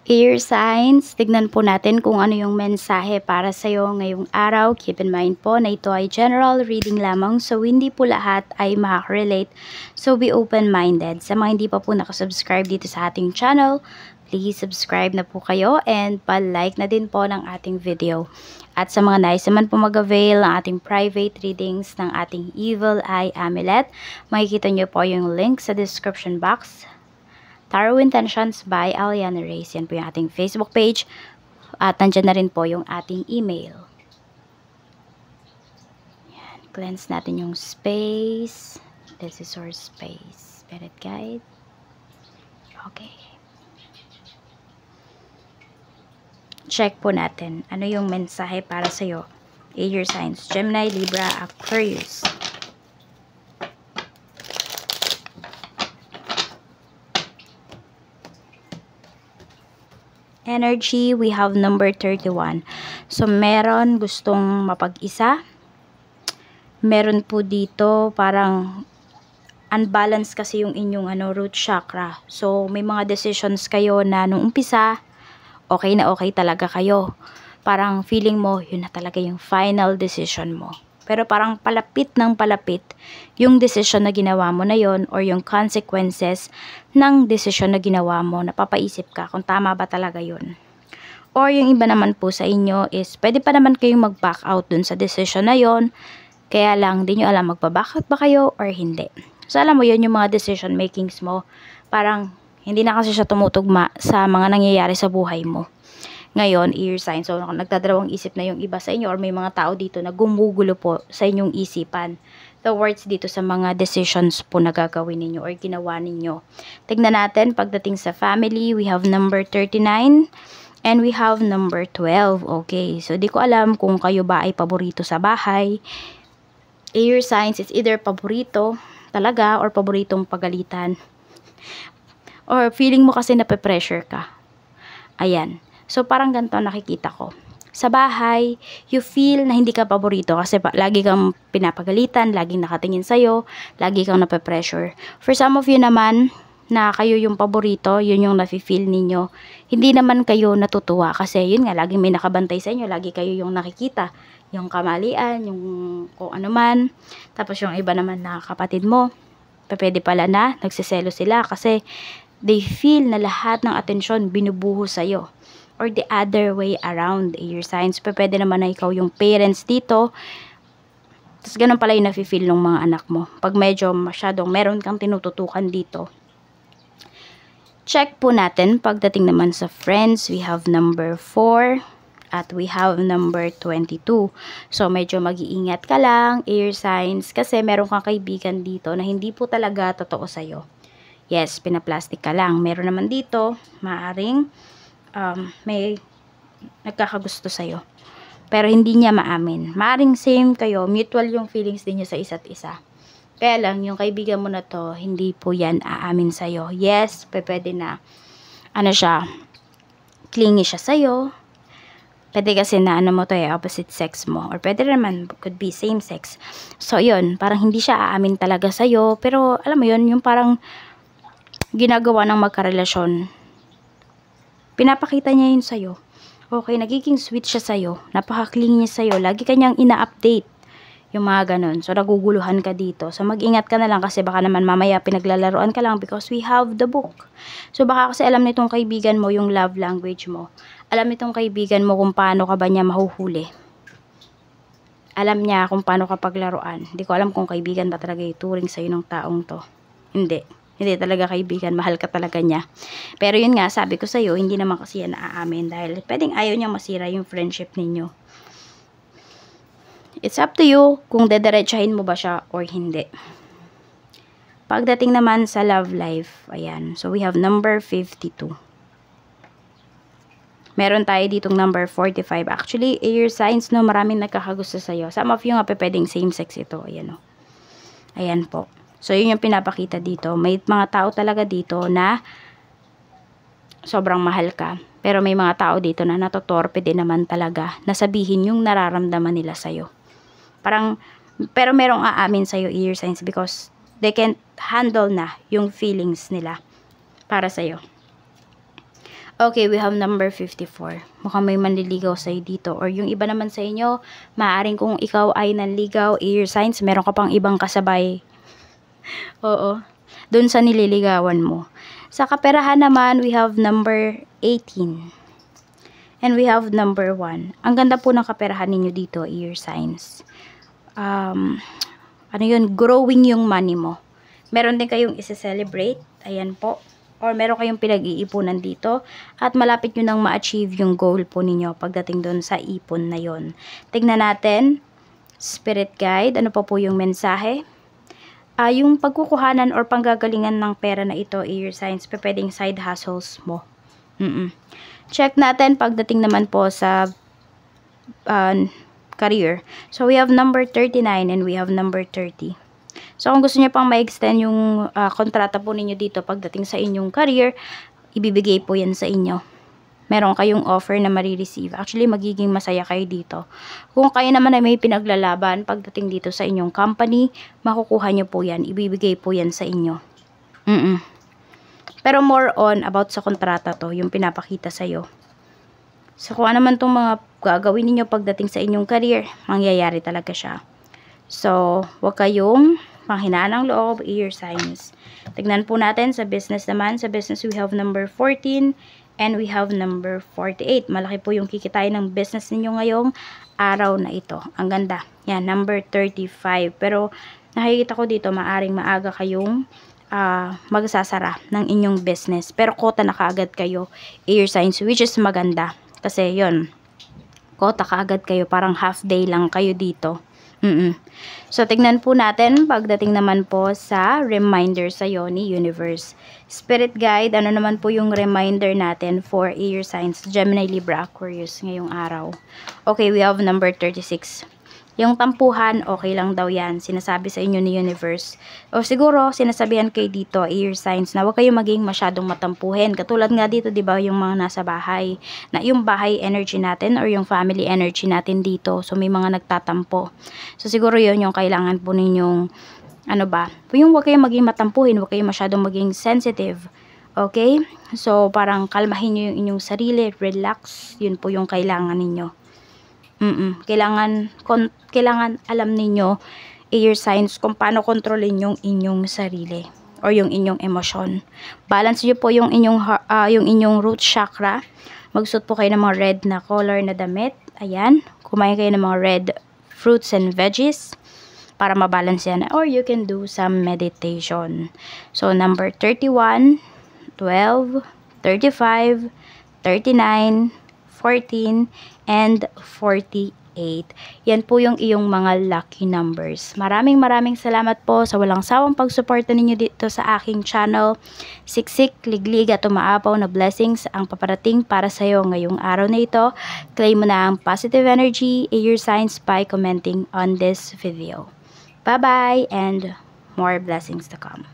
Air signs, tignan po natin kung ano yung mensahe para sa'yo ngayong araw. Keep in mind po na ito ay general reading lamang, so hindi po lahat ay makaka-relate. So be open-minded. Sa mga hindi pa po nakasubscribe dito sa ating channel, please subscribe na po kayo and pa-like na din po ng ating video. At sa mga nais naman po mag-avail ng ating private readings ng ating Evil Eye Amulet, makikita nyo po yung link sa description box. Tarot Intentions by Aliana Reyes. Yan po yung ating Facebook page. At nandyan na rin po yung ating email. Yan. Cleanse natin yung space. This is our space. Spirit guide. Okay. Check po natin. Ano yung mensahe para sa'yo? Air signs. Gemini, Libra, Aquarius. Energy, we have number 31. So, meron gustong mapag-isa. Meron po dito parang unbalance kasi yung inyong root chakra. So, may mga decisions kayo na nung umpisa, okay na okay talaga kayo. Parang feeling mo, yun na talaga yung final decision mo. Pero parang palapit ng palapit yung decision na ginawa mo na yon or yung consequences ng decision na ginawa mo. Napapaisip ka kung tama ba talaga yun. Or yung iba naman po sa inyo is pwede pa naman kayong mag-back out dun sa decision na yon. Kaya lang, di nyo alam magpa-back out ba kayo or hindi. So alam mo yun, yung mga decision makings mo, parang hindi na kasi siya tumutugma sa mga nangyayari sa buhay mo. Ngayon, air sign. So, nagdadalawang isip na yung iba sa inyo or may mga tao dito na gumugulo po sa inyong isipan. The words dito sa mga decisions po na gagawin ninyo or ginawa ninyo. Tignan natin, pagdating sa family, we have number 39 and we have number 12. Okay, so di ko alam kung kayo ba ay paborito sa bahay. Air signs, it's either paborito talaga or paboritong pagalitan. Or feeling mo kasi nape-pressure ka. Ayan. So, parang ganito nakikita ko. Sa bahay, you feel na hindi ka paborito kasi lagi kang pinapagalitan, laging nakatingin sa'yo, lagi kang nape-pressure. For some of you naman, na kayo yung paborito, yun yung nafe-feel ninyo. Hindi naman kayo natutuwa kasi yun nga, laging may nakabantay sa inyo, lagi kayo yung nakikita. Yung kamalian, yung kung ano man. Tapos yung iba naman na kapatid mo, pwede pala na, nagsiselo sila kasi they feel na lahat ng atensyon binubuho sa'yo. Or the other way around, air signs. Pwede naman na ikaw yung parents dito. Tapos ganun pala yung nafe-feel ng mga anak mo. Pag medyo masyadong meron kang tinututukan dito. Check po natin. Pagdating naman sa friends, we have number 4. At we have number 22. So, medyo mag-iingat ka lang, air signs. Kasi meron kang kaibigan dito na hindi po talaga totoo sa'yo. Yes, pinaplastic ka lang. Meron naman dito, maaring may nagkakagusto sa'yo. Pero hindi niya maamin. Maaring same kayo, mutual yung feelings din niyo sa isa't isa. Kaya lang, yung kaibigan mo na to, hindi po yan aamin sa'yo. Yes, pwede na, siya, clingy siya sa'yo. Pwede kasi na mo to opposite sex mo. Or pwede naman, could be same sex. So, yun, parang hindi siya aamin talaga sa'yo. Pero, alam mo yun, yung parang ginagawa ng magkarelasyon. Pinapakita niya yun sa'yo. Okay, nagiging sweet siya sa'yo. Napaka-clingy niya sa'yo. Lagi kanyang ina-update. Yung mga ganun. So, naguguluhan ka dito. So, mag-ingat ka na lang kasi baka naman mamaya pinaglalaroan ka lang because we have the book. So, baka kasi alam nitong kaibigan mo yung love language mo. Alam nitong kaibigan mo kung paano ka ba niya mahuhuli. Alam niya kung paano ka paglaruan. Hindi ko alam kung kaibigan ba talaga ituring sa'yo ng taong to. Hindi. Hindi talaga kaibigan, mahal ka talaga niya. Pero yun nga, sabi ko sa'yo, hindi naman kasi yan naaamin dahil pwedeng ayaw niya masira yung friendship ninyo. It's up to you kung dederechahin mo ba siya or hindi. Pagdating naman sa love life, ayan. So, we have number 52. Meron tayo ditong number 45. Actually, air signs, no, maraming nagkakagusto sa'yo. Some of you nga pwedeng same sex ito. Ayan, o. Ayan po. So, yun yung pinapakita dito. May mga tao talaga dito na sobrang mahal ka. Pero may mga tao dito na natotorpe din naman talaga na sabihin yung nararamdaman nila sa'yo. Pero merong aamin sa'yo, air signs, because they can't handle na yung feelings nila para sa'yo. Okay, we have number 54. Mukhang may manliligaw sa'yo dito. Or yung iba naman sa inyo, maaaring kung ikaw ay nanligaw, air signs, meron ka pang ibang kasabay. Oo. Doon sa nililigawan mo. Sa kaperahan naman, we have number 18. And we have number 1. Ang ganda po ng kaperahan ninyo dito, air signs. Ano yun? Growing yung money mo. Meron din kayong isa-celebrate. Ayan po. Or meron kayong pinag-iipunan dito at malapit nyo nang ma-achieve yung goal po ninyo pagdating doon sa ipon na yon. Tignan natin, spirit guide, ano pa po yung mensahe? Yung pagkukuhanan or panggagalingan ng pera na ito, air signs, pwedeng side hustles mo. Check natin pagdating naman po sa career. So we have number 39 and we have number 30. So, kung gusto niyo pang ma-extend yung kontrata po ninyo dito pagdating sa inyong career, ibibigay po yan sa inyo. Meron kayong offer na marireceive. Actually, magiging masaya kayo dito. Kung kayo naman ay may pinaglalaban pagdating dito sa inyong company, makukuha niyo po yan. Ibibigay po yan sa inyo. Pero more on about sa kontrata to, yung pinapakita sa'yo. So, kung ano man itong mga gagawin niyo pagdating sa inyong career, mangyayari talaga siya. So, huwag kayong panghinaan ng loob, air signs. Tignan po natin sa business naman. Sa business, we have number 14 and we have number 48. Malaki po yung kikitain ng business ninyo ngayong araw na ito. Ang ganda. Yan, number 35. Pero, nakikita ko dito, maaring maaga kayong magsasara ng inyong business. Pero, kota na kaagad kayo, air signs, which is maganda. Kasi, yon kota kaagad kayo. Parang half day lang kayo dito. So, tignan po natin pagdating naman po sa reminder sa ni Universe. Spirit Guide, ano naman po yung reminder natin for air signs, Gemini, Libra, Aquarius ngayong araw. Okay, we have number 36. Yung tampuhan, okay lang daw yan. Sinasabi sa inyo ni Universe. O siguro, sinasabihan kayo dito, air signs, na huwag kayo maging masyadong matampuhin. Katulad nga dito, di ba, yung mga nasa bahay. Na yung bahay energy natin or yung family energy natin dito. So, may mga nagtatampo. So, siguro yun yung kailangan po ninyong, ano ba, yung huwag kayong maging matampuhin, huwag kayong masyadong maging sensitive. Okay? So, parang kalmahin nyo yung inyong sarili, relax. Yun po yung kailangan ninyo. Kailangan alam ninyo, air signs, kung paano kontrolin yung inyong sarili or yung inyong emosyon. Balance nyo po yung inyong root chakra. Magsuot po kayo ng mga red na color na damit. Ayan. Kumain kayo ng mga red fruits and veggies para mabalance yan. Or you can do some meditation. So, number 31, 12, 35, 39, 14, and 48. Yan po yung iyong mga lucky numbers. Maraming salamat po sa walang sawang pagsuporta ninyo dito sa aking channel. Siksik, liglig at umaapaw na blessings ang paparating para sa iyo ngayong araw na ito. Claim mo na ang positive energy, air signs by commenting on this video. Bye-bye and more blessings to come.